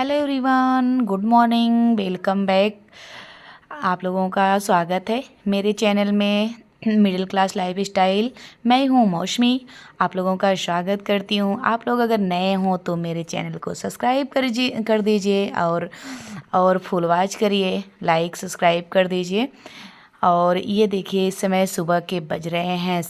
Hello everyone, good morning, welcome back. आप लोगों का स्वागत है मेरे चैनल में मिडिल क्लास लाइफ स्टाइल। मैं हूँ मौसमी, आप लोगों का स्वागत करती हूँ। आप लोग अगर नए हों तो मेरे चैनल को सब्सक्राइब कर दीजिए और फुल वॉच करिए, लाइक सब्सक्राइब कर दीजिए। और ये देखिए, इस समय सुबह के बज रहे हैं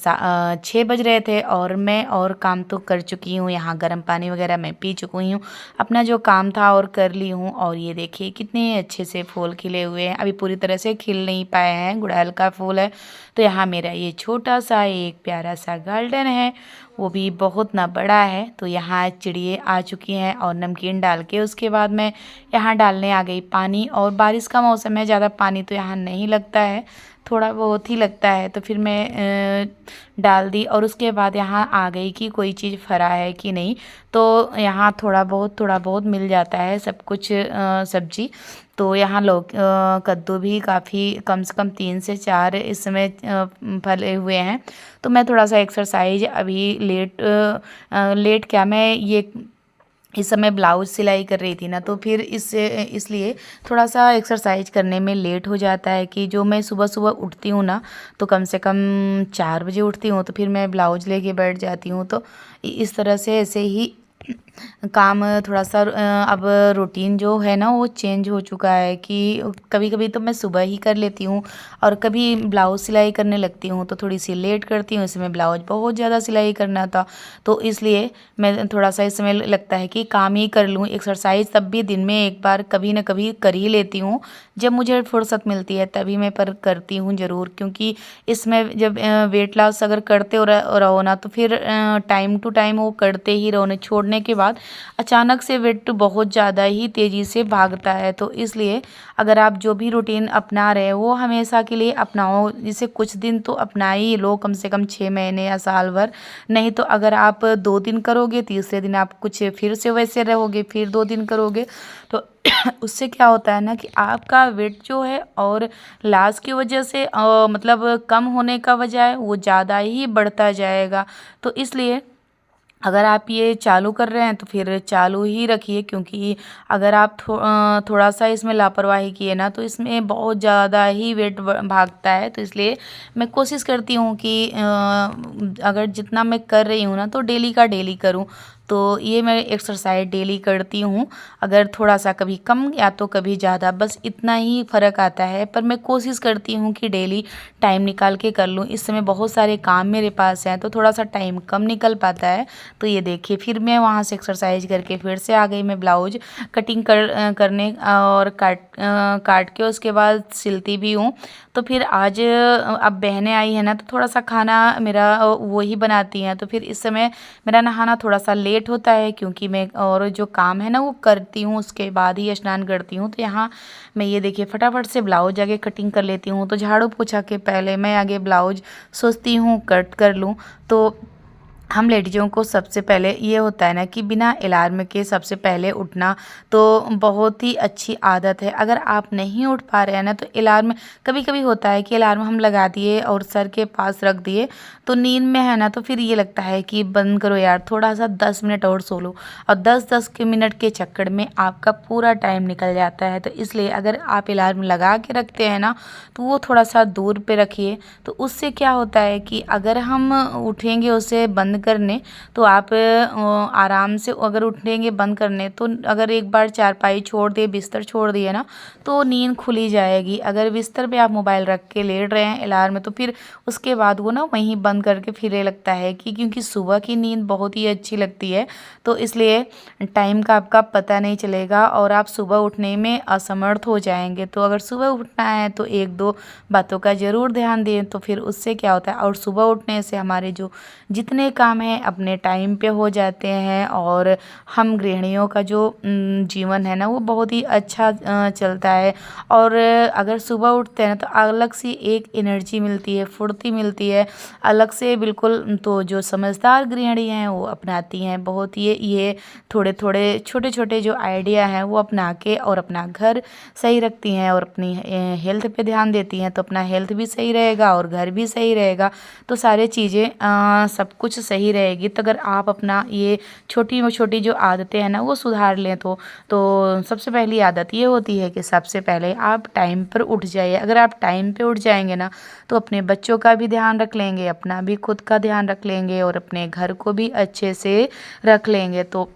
6 बज रहे थे और मैं और काम तो कर चुकी हूँ। यहाँ गर्म पानी वगैरह मैं पी चुकी हूँ, अपना जो काम था और कर ली हूँ। और ये देखिए कितने अच्छे से फूल खिले हुए हैं, अभी पूरी तरह से खिल नहीं पाए हैं, गुड़हल का फूल है। तो यहाँ मेरा ये छोटा सा एक प्यारा सा गार्डन है, वो भी बहुत ना बड़ा है। तो यहाँ चिड़िए आ चुकी हैं और नमकीन डाल के उसके बाद मैं यहाँ डालने आ गई पानी। और बारिश का मौसम है, ज़्यादा पानी तो यहाँ नहीं लगता है, थोड़ा बहुत ही लगता है। तो फिर मैं डाल दी और उसके बाद यहाँ आ गई कि कोई चीज़ फरा है कि नहीं। तो यहाँ थोड़ा बहुत मिल जाता है सब कुछ सब्जी। तो यहाँ लोग कद्दू भी काफ़ी कम से कम 3 से 4 इस समय फले हुए हैं। तो मैं थोड़ा सा एक्सरसाइज अभी लेट क्या, मैं ये इस समय ब्लाउज सिलाई कर रही थी ना, तो फिर इसलिए थोड़ा सा एक्सरसाइज करने में लेट हो जाता है। कि जो मैं सुबह सुबह उठती हूँ ना, तो कम से कम 4 बजे उठती हूँ, तो फिर मैं ब्लाउज लेके बैठ जाती हूँ। तो इस तरह से ऐसे ही काम थोड़ा सा अब रूटीन जो है ना वो चेंज हो चुका है। कि कभी कभी तो मैं सुबह ही कर लेती हूँ और कभी ब्लाउज सिलाई करने लगती हूँ तो थोड़ी सी लेट करती हूँ। इसमें ब्लाउज बहुत ज़्यादा सिलाई करना था, तो इसलिए मैं थोड़ा सा इसमें लगता है कि काम ही कर लूँ। एक्सरसाइज तब भी दिन में एक बार कभी ना कभी कर ही लेती हूँ, जब मुझे फुर्सत मिलती है तभी मैं पर करती हूँ ज़रूर। क्योंकि इसमें जब वेट लॉस अगर करते रहो ना, तो फिर टाइम टू टाइम वो करते ही रहो, छोड़ने के बाद अचानक से वेट बहुत ज़्यादा ही तेज़ी से भागता है। तो इसलिए अगर आप जो भी रूटीन अपना रहे हो वो हमेशा के लिए अपनाओ। जैसे कुछ दिन तो अपना ही लो, कम से कम 6 महीने या साल भर। नहीं तो अगर आप 2 दिन करोगे, तीसरे दिन आप कुछ फिर से वैसे रहोगे, फिर 2 दिन करोगे, तो उससे क्या होता है ना कि आपका वेट जो है और लॉस की वजह से मतलब कम होने का बजाय वो ज़्यादा ही बढ़ता जाएगा। तो इसलिए अगर आप ये चालू कर रहे हैं तो फिर चालू ही रखिए। क्योंकि अगर आप थोड़ा सा इसमें लापरवाही किए ना, तो इसमें बहुत ज़्यादा ही वेट भागता है। तो इसलिए मैं कोशिश करती हूँ कि अगर जितना मैं कर रही हूँ ना, तो डेली का डेली करूँ। तो ये मैं एक्सरसाइज डेली करती हूँ, अगर थोड़ा सा कभी कम या तो कभी ज़्यादा, बस इतना ही फ़र्क आता है। पर मैं कोशिश करती हूँ कि डेली टाइम निकाल के कर लूँ। इस समय बहुत सारे काम मेरे पास हैं तो थोड़ा सा टाइम कम निकल पाता है। तो ये देखिए, फिर मैं वहाँ से एक्सरसाइज करके फिर से आ गई मैं ब्लाउज कटिंग करने, और काट के उसके बाद सिलती भी हूँ। तो फिर आज अब बहनें आई हैं ना, तो थोड़ा सा खाना मेरा वो ही बनाती हैं। तो फिर इस समय मेरा नहाना थोड़ा सा लेट होता है, क्योंकि मैं और जो काम है ना वो करती हूँ उसके बाद ही स्नान करती हूँ। तो यहाँ मैं ये देखिए फटाफट से ब्लाउज आगे कटिंग कर लेती हूँ। तो झाड़ू पोछा के पहले मैं आगे ब्लाउज सोचती हूँ कट कर लूँ। तो हम लेडीज़ों को सबसे पहले ये होता है ना कि बिना अलार्म के सबसे पहले उठना तो बहुत ही अच्छी आदत है। अगर आप नहीं उठ पा रहे हैं ना, तो अलार्म कभी कभी होता है कि अलार्म हम लगा दिए और सर के पास रख दिए, तो नींद में है ना, तो फिर ये लगता है कि बंद करो यार, थोड़ा सा 10 मिनट और सो लो। और 10-10 के मिनट के चक्कर में आपका पूरा टाइम निकल जाता है। तो इसलिए अगर आप अलार्म लगा के रखते हैं ना, तो वो थोड़ा सा दूर पे रखिए। तो उससे क्या होता है कि अगर हम उठेंगे उसे बंद करने, तो आप आराम से अगर उठेंगे बंद करने, तो अगर एक बार चारपाई छोड़ दिए, बिस्तर छोड़ दिए ना, तो नींद खुली जाएगी। अगर बिस्तर पे आप मोबाइल रख के लेट रहे हैं अलार्म में, तो फिर उसके बाद वो ना वहीं बंद करके फिर लगता है कि क्योंकि सुबह की नींद बहुत ही अच्छी लगती है। तो इसलिए टाइम का आपका पता नहीं चलेगा और आप सुबह उठने में असमर्थ हो जाएंगे। तो अगर सुबह उठना है तो 1-2 बातों का ज़रूर ध्यान दें, तो फिर उससे क्या होता है, और सुबह उठने से हमारे जो जितने काम हैं अपने टाइम पे हो जाते हैं। और हम गृहिणियों का जो जीवन है ना वो बहुत ही अच्छा चलता है। और अगर सुबह उठते हैं ना, तो अलग सी एक एनर्जी मिलती है, फुर्ती मिलती है अलग से बिल्कुल। तो जो समझदार गृहिणी हैं वो अपनाती हैं बहुत ये थोड़े थोड़े छोटे छोटे जो आइडिया हैं वो अपना के और अपना घर सही रखती हैं और अपनी हेल्थ पे ध्यान देती हैं। तो अपना हेल्थ भी सही रहेगा और घर भी सही रहेगा, तो सारे चीज़ें सब कुछ सही सही रहेगी। तो अगर आप अपना ये छोटी-छोटी जो आदतें हैं ना वो सुधार लें तो सबसे पहली आदत ये होती है कि सबसे पहले आप टाइम पर उठ जाइए। अगर आप टाइम पे उठ जाएँगे ना तो अपने बच्चों का भी ध्यान रख लेंगे, अपना भी खुद का ध्यान रख लेंगे और अपने घर को भी अच्छे से रख लेंगे। तो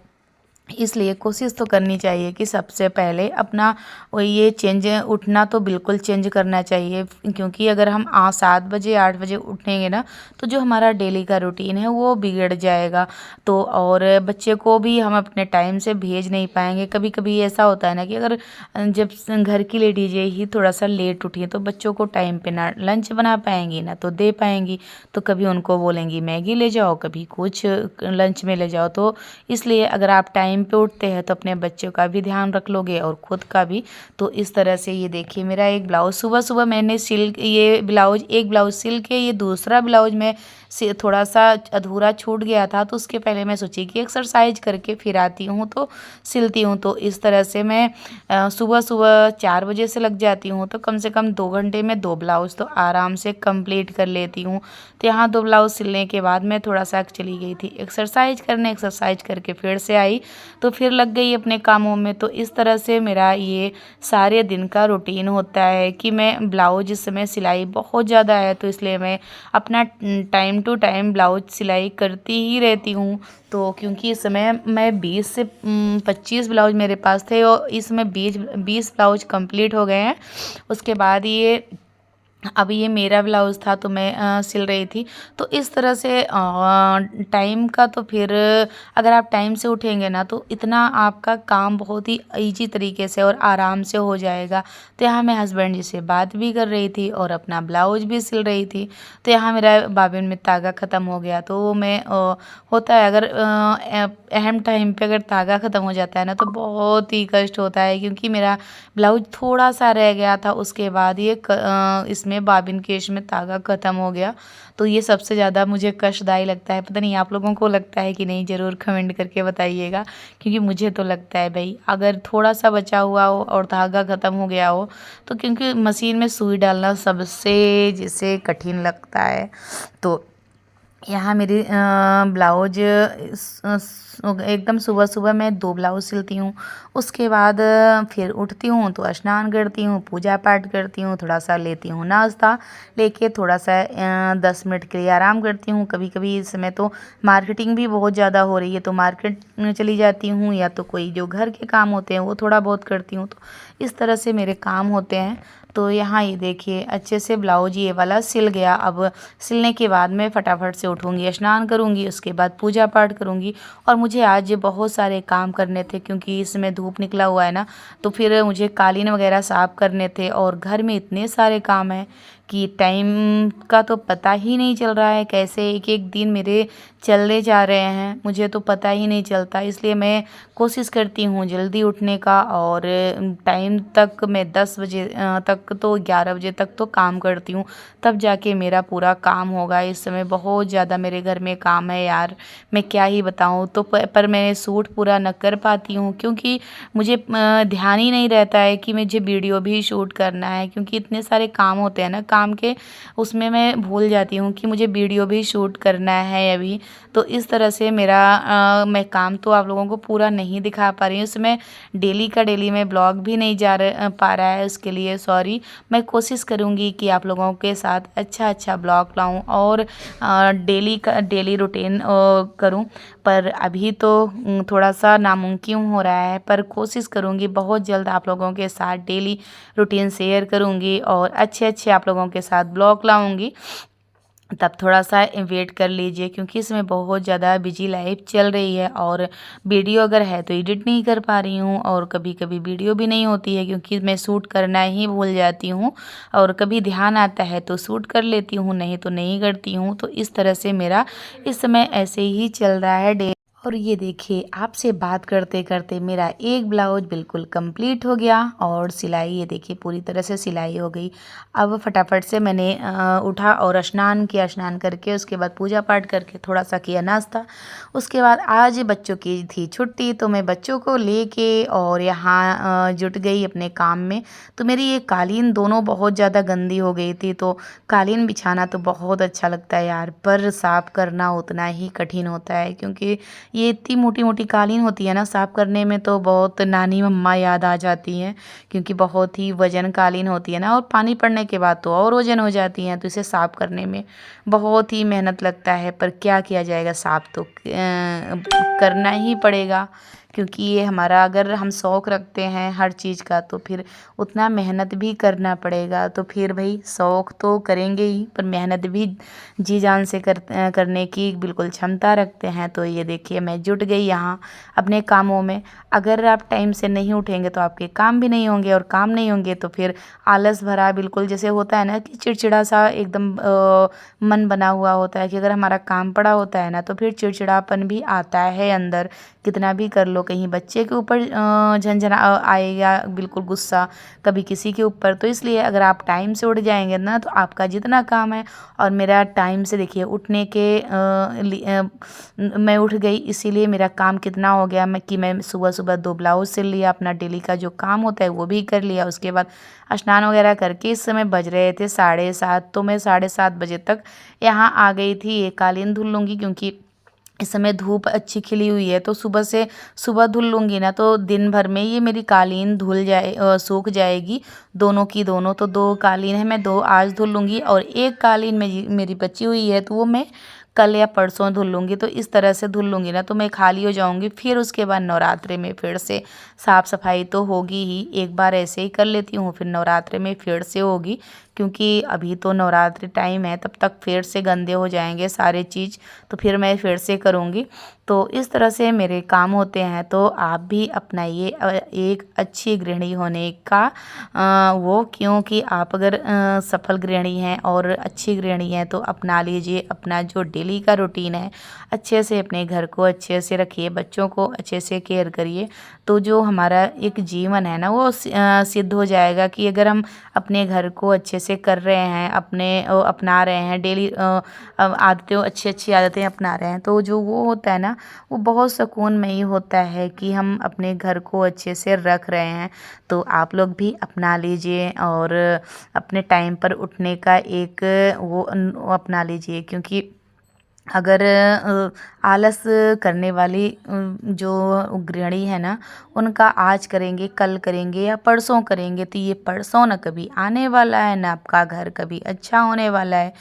इसलिए कोशिश तो करनी चाहिए कि सबसे पहले अपना ये चेंज उठना तो बिल्कुल चेंज करना चाहिए, क्योंकि अगर हम 7 बजे 8 बजे उठेंगे ना तो जो हमारा डेली का रूटीन है वो बिगड़ जाएगा। तो और बच्चे को भी हम अपने टाइम से भेज नहीं पाएंगे। कभी कभी ऐसा होता है ना कि अगर जब घर की लेडीजें ही थोड़ा सा लेट उठी तो बच्चों को टाइम पे ना लंच बना पाएंगी ना तो दे पाएंगी। तो कभी उनको बोलेंगी मैगी ले जाओ, कभी कुछ लंच में ले जाओ। तो इसलिए अगर आप टाइम पे उठते हैं तो अपने बच्चों का भी ध्यान रख लोगे और खुद का भी। तो इस तरह से ये देखिए मेरा एक ब्लाउज़ सुबह सुबह मैंने सिल ये ब्लाउज एक ब्लाउज़ सिल के ये दूसरा ब्लाउज में से थोड़ा सा अधूरा छूट गया था। तो उसके पहले मैं सोची कि एक्सरसाइज करके फिर आती हूँ तो सिलती हूँ। तो इस तरह से मैं सुबह सुबह 4 बजे से लग जाती हूँ तो कम से कम 2 घंटे में 2 ब्लाउज़ तो आराम से कंप्लीट कर लेती हूँ। तो यहाँ 2 ब्लाउज़ सिलने के बाद मैं थोड़ा सा चली गई थी एक्सरसाइज करने। एक्सरसाइज करके फिर से आई तो फिर लग गई अपने कामों में। तो इस तरह से मेरा ये सारे दिन का रूटीन होता है कि मैं ब्लाउज इस समय सिलाई बहुत ज़्यादा है तो इसलिए मैं अपना टाइम टू टाइम ब्लाउज सिलाई करती ही रहती हूँ। तो क्योंकि इस समय मैं 20 से 25 ब्लाउज मेरे पास थे और इसमें 20 ब्लाउज कंप्लीट हो गए हैं। उसके बाद ये अब ये मेरा ब्लाउज़ था तो मैं सिल रही थी। तो इस तरह से टाइम का तो फिर अगर आप टाइम से उठेंगे ना तो इतना आपका काम बहुत ही ईजी तरीके से और आराम से हो जाएगा। तो यहाँ मैं हस्बैंड जी से बात भी कर रही थी और अपना ब्लाउज़ भी सिल रही थी। तो यहाँ मेरा बाबिन में धागा ख़त्म हो गया। तो मैं होता है अगर अहम टाइम पे अगर धागा ख़त्म हो जाता है ना तो बहुत ही कष्ट होता है, क्योंकि मेरा ब्लाउज थोड़ा सा रह गया था। उसके बाद ये इसमें बाबिन केश में धागा ख़त्म हो गया। तो ये सबसे ज़्यादा मुझे कष्टदायी लगता है। पता नहीं आप लोगों को लगता है कि नहीं, ज़रूर कमेंट करके बताइएगा, क्योंकि मुझे तो लगता है भाई अगर थोड़ा सा बचा हुआ हो और धागा ख़त्म हो गया हो तो, क्योंकि मशीन में सुई डालना सबसे जिसे कठिन लगता है। तो यहाँ मेरी ब्लाउज एकदम सुबह सुबह मैं 2 ब्लाउज सिलती हूँ। उसके बाद फिर उठती हूँ तो स्नान करती हूँ, पूजा पाठ करती हूँ, थोड़ा सा लेती हूँ नाश्ता, लेके थोड़ा सा 10 मिनट के लिए आराम करती हूँ। कभी कभी इस समय तो मार्केटिंग भी बहुत ज़्यादा हो रही है तो मार्केट चली जाती हूँ, या तो कोई जो घर के काम होते हैं वो थोड़ा बहुत करती हूँ। तो इस तरह से मेरे काम होते हैं। तो यहाँ ये देखिए अच्छे से ब्लाउज ये वाला सिल गया। अब सिलने के बाद मैं फटाफट से उठूँगी, स्नान करूँगी, उसके बाद पूजा पाठ करूँगी। और मुझे आज बहुत सारे काम करने थे क्योंकि इसमें धूप निकला हुआ है ना, तो फिर मुझे कालीन वगैरह साफ़ करने थे और घर में इतने सारे काम हैं कि टाइम का तो पता ही नहीं चल रहा है। कैसे एक एक दिन मेरे चलने जा रहे हैं मुझे तो पता ही नहीं चलता। इसलिए मैं कोशिश करती हूँ जल्दी उठने का और टाइम तक मैं 10 बजे तक तो 11 बजे तक तो काम करती हूँ, तब जाके मेरा पूरा काम होगा। इस समय बहुत ज़्यादा मेरे घर में काम है यार, मैं क्या ही बताऊँ। तो पर मैं सूट पूरा न कर पाती हूँ क्योंकि मुझे ध्यान ही नहीं रहता है कि मुझे वीडियो भी शूट करना है, क्योंकि इतने सारे काम होते हैं ना काम के, उसमें मैं भूल जाती हूँ कि मुझे वीडियो भी शूट करना है अभी। तो इस तरह से मेरा मैं काम तो आप लोगों को पूरा नहीं दिखा पा रही हूँ। उसमें डेली का डेली में ब्लॉग भी नहीं पा रहा है, उसके लिए सॉरी। मैं कोशिश करूँगी कि आप लोगों के साथ अच्छा अच्छा ब्लॉग लाऊँ और डेली का डेली रूटीन करूँ। पर अभी तो थोड़ा सा नामुमकिन हो रहा है, पर कोशिश करूँगी बहुत जल्द आप लोगों के साथ डेली रूटीन शेयर करूँगी और अच्छे अच्छे आप लोगों के साथ ब्लॉग लाऊँगी। तब थोड़ा सा वेट कर लीजिए, क्योंकि इसमें बहुत ज़्यादा बिजी लाइफ चल रही है और वीडियो अगर है तो एडिट नहीं कर पा रही हूँ और कभी कभी वीडियो भी नहीं होती है क्योंकि मैं शूट करना ही भूल जाती हूँ और कभी ध्यान आता है तो शूट कर लेती हूँ, नहीं तो नहीं करती हूँ। तो इस तरह से मेरा इस समय ऐसे ही चल रहा है डे। और ये देखिए आपसे बात करते करते मेरा एक ब्लाउज बिल्कुल कंप्लीट हो गया और सिलाई ये देखिए पूरी तरह से सिलाई हो गई। अब फटाफट से मैंने उठा और स्नान किया, स्नान करके उसके बाद पूजा पाठ करके थोड़ा सा किया नाश्ता। उसके बाद आज बच्चों की थी छुट्टी तो मैं बच्चों को लेके और यहाँ जुट गई अपने काम में। तो मेरी ये कालीन दोनों बहुत ज़्यादा गंदी हो गई थी। तो कालीन बिछाना तो बहुत अच्छा लगता है यार, पर साफ़ करना उतना ही कठिन होता है क्योंकि ये इतनी मोटी मोटी कालीन होती है ना, साफ़ करने में तो बहुत नानी मम्मा याद आ जाती हैं क्योंकि बहुत ही वजन कालीन होती है ना, और पानी पड़ने के बाद तो और वजन हो जाती हैं। तो इसे साफ़ करने में बहुत ही मेहनत लगता है, पर क्या किया जाएगा, साफ़ तो करना ही पड़ेगा क्योंकि ये हमारा, अगर हम शौक़ रखते हैं हर चीज़ का तो फिर उतना मेहनत भी करना पड़ेगा। तो फिर भाई शौक़ तो करेंगे ही, पर मेहनत भी जी जान से करने की बिल्कुल क्षमता रखते हैं। तो ये देखिए मैं जुट गई यहाँ अपने कामों में। अगर आप टाइम से नहीं उठेंगे तो आपके काम भी नहीं होंगे, और काम नहीं होंगे तो फिर आलस भरा बिल्कुल जैसे होता है ना कि चिड़चिड़ा सा एकदम मन बना हुआ होता है कि अगर हमारा काम पड़ा होता है ना तो फिर चिड़चिड़ापन भी आता है अंदर। कितना भी कर लो, कहीं बच्चे के ऊपर झंझना आएगा बिल्कुल गुस्सा, कभी किसी के ऊपर। तो इसलिए अगर आप टाइम से उठ जाएंगे ना तो आपका जितना काम है, और मेरा टाइम से देखिए उठने के मैं उठ गई, इसीलिए मेरा काम कितना हो गया मैं सुबह सुबह 2 ब्लाउज सिल लिया, अपना डेली का जो काम होता है वो भी कर लिया। उसके बाद स्नान वगैरह करके इस समय बज रहे थे 7:30, तो मैं 7:30 बजे तक यहाँ आ गई थी। ये कालीन धुल लूँगी क्योंकि इस समय धूप अच्छी खिली हुई है, तो सुबह धुल लूँगी ना तो दिन भर में ये मेरी कालीन सूख जाएगी, दोनों की दोनों। तो 2 कालीन है, मैं 2 आज धुल लूँगी और 1 कालीन मेरी बची हुई है तो वो मैं कल या परसों धुल लूँगी। तो इस तरह से धुल लूँगी ना तो मैं खाली हो जाऊँगी। फिर उसके बाद नवरात्रि में फिर से साफ़ सफाई तो होगी ही, एक बार ऐसे ही कर लेती हूँ, फिर नवरात्रि में फिर से होगी क्योंकि अभी तो नवरात्रि टाइम है, तब तक फिर से गंदे हो जाएंगे सारे चीज़, तो फिर मैं फिर से करूँगी। तो इस तरह से मेरे काम होते हैं। तो आप भी अपनाइए एक अच्छी गृहिणी होने का वो, क्योंकि आप अगर सफल गृहिणी हैं और अच्छी गृहिणी हैं तो अपना लीजिए अपना जो डेली का रूटीन है, अच्छे से अपने घर को अच्छे से रखिए, बच्चों को अच्छे से केयर करिए। तो जो हमारा एक जीवन है ना वो सिद्ध हो जाएगा कि अगर हम अपने घर को अच्छे से कर रहे हैं, अपना रहे हैं डेली आदतें, अच्छी अच्छी आदतें अपना रहे हैं, तो जो वो होता है ना वो बहुत सुकून में ही होता है कि हम अपने घर को अच्छे से रख रहे हैं। तो आप लोग भी अपना लीजिए और अपने टाइम पर उठने का एक वो अपना लीजिए, क्योंकि अगर आलस करने वाली जो गृहिणी है ना, उनका आज करेंगे कल करेंगे या परसों करेंगे, तो ये परसों ना कभी आने वाला है, ना आपका घर कभी अच्छा होने वाला है।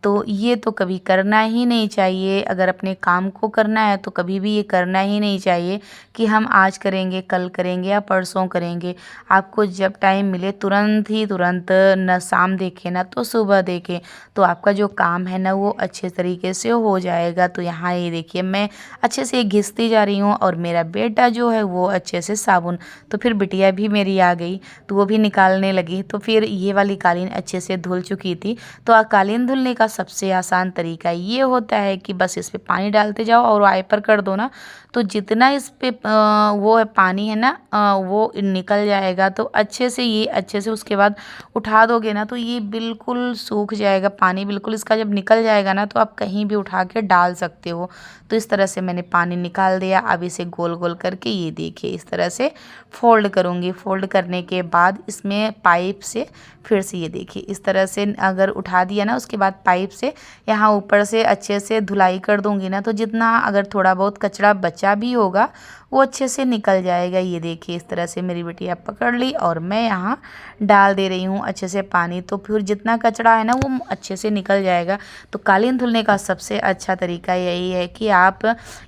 तो ये तो कभी करना ही नहीं चाहिए। अगर अपने काम को करना है तो कभी भी ये करना ही नहीं चाहिए कि हम आज करेंगे कल करेंगे या परसों करेंगे। आपको जब टाइम मिले तुरंत न शाम देखें ना तो सुबह देखें, तो आपका जो काम है ना वो अच्छे तरीके से हो जाएगा। तो यहाँ ये देखिए मैं अच्छे से घिसती जा रही हूँ और मेरा बेटा जो है वो अच्छे से साबुन, तो फिर बिटिया भी मेरी आ गई तो वो भी निकालने लगी। तो फिर ये वाली कालीन अच्छे से धुल चुकी थी। तो कालीन धुलने का सबसे आसान तरीका ये होता है कि बस इस पे पानी डालते जाओ और वाइपर कर दो ना, तो जितना इस पे वो है पानी है ना वो निकल जाएगा। तो अच्छे से उसके बाद उठा दोगे ना तो ये बिल्कुल सूख जाएगा, पानी बिल्कुल इसका जब निकल जाएगा ना तो आप कहीं भी उठा के डाल सकते हो। तो इस तरह से मैंने पानी निकाल दिया। अब इसे गोल गोल करके ये देखिए इस तरह से फोल्ड करूँगी। फोल्ड करने के बाद इसमें पाइप से फिर से ये देखिए इस तरह से अगर उठा दिया ना, उसके बाद पाइप से यहाँ ऊपर से अच्छे से धुलाई कर दूँगी ना, तो जितना अगर थोड़ा बहुत कचरा बचा भी होगा वो अच्छे से निकल जाएगा। ये देखिए इस तरह से मेरी बिटिया पकड़ ली और मैं यहाँ डाल दे रही हूँ अच्छे से पानी, तो फिर जितना कचरा है ना वो अच्छे से निकल जाएगा। तो कालीन धुलने का सबसे अच्छा तरीका यही है कि आप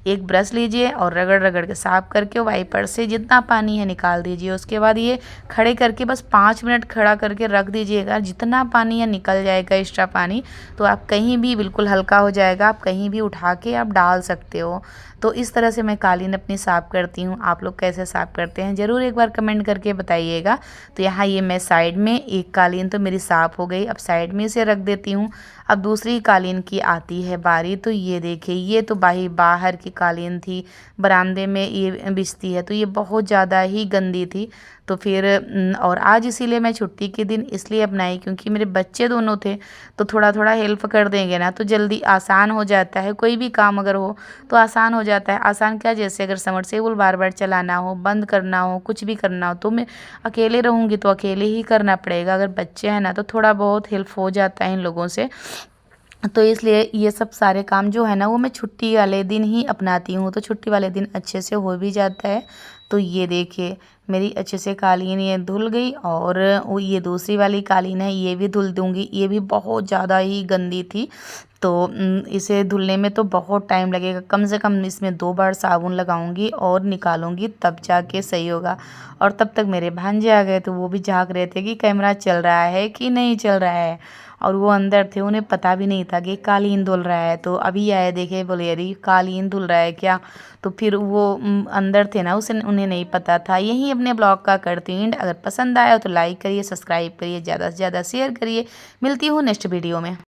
एक ब्रश लीजिए और रगड़ रगड़ के साफ करके वाइपर से जितना पानी है निकाल दीजिए। उसके बाद ये खड़े करके बस 5 मिनट खड़ा करके रख दीजिएगा, जितना पानी है निकल जाएगा एक्स्ट्रा पानी। तो आप कहीं भी बिल्कुल हल्का हो जाएगा, आप कहीं भी उठा के आप डाल सकते हो। तो इस तरह से मैं कालीन अपनी साफ़ करती हूँ। आप लोग कैसे साफ़ करते हैं ज़रूर एक बार कमेंट करके बताइएगा। तो यहाँ ये मैं साइड में एक कालीन तो मेरी साफ़ हो गई, अब साइड में इसे रख देती हूँ। अब दूसरी कालीन की आती है बारी। तो ये देखिए, ये तो बाहर की कालीन थी, बरामदे में ये बिछती है, तो ये बहुत ज़्यादा ही गंदी थी। तो फिर और आज इसीलिए मैं छुट्टी के दिन इसलिए अपनाई क्योंकि मेरे बच्चे दोनों थे, तो थोड़ा थोड़ा हेल्प कर देंगे ना तो जल्दी आसान हो जाता है। कोई भी काम अगर हो तो आसान हो जाता है। आसान क्या, जैसे अगर समरसेबुल बार बार चलाना हो, बंद करना हो, कुछ भी करना हो, तो मैं अकेले रहूँगी तो अकेले ही करना पड़ेगा। अगर बच्चे हैं ना तो थोड़ा बहुत हेल्प हो जाता है इन लोगों से। तो इसलिए ये सब सारे काम जो है ना वो मैं छुट्टी वाले दिन ही अपनाती हूँ, तो छुट्टी वाले दिन अच्छे से हो भी जाता है। तो ये देखिए, मेरी अच्छे से कालीन ये धुल गई और वो ये दूसरी वाली कालीन है ये भी धुल दूँगी। ये भी बहुत ज़्यादा ही गंदी थी, तो इसे धुलने में तो बहुत टाइम लगेगा। कम से कम इसमें 2 बार साबुन लगाऊंगी और निकालूंगी तब जाके सही होगा। और तब तक मेरे भांजे आ गए, तो वो भी झाँक रहे थे कि कैमरा चल रहा है कि नहीं चल रहा है। और वो अंदर थे, उन्हें पता भी नहीं था कि कालीन धुल रहा है। तो अभी आए, देखे, बोले अरे कालीन धुल रहा है क्या। तो फिर वो अंदर थे ना, उसे उन्हें नहीं पता था। यही अपने ब्लॉग का करती हूँ। अगर पसंद आया तो लाइक करिए, सब्सक्राइब करिए, ज़्यादा से ज़्यादा शेयर करिए। मिलती हूँ नेक्स्ट वीडियो में।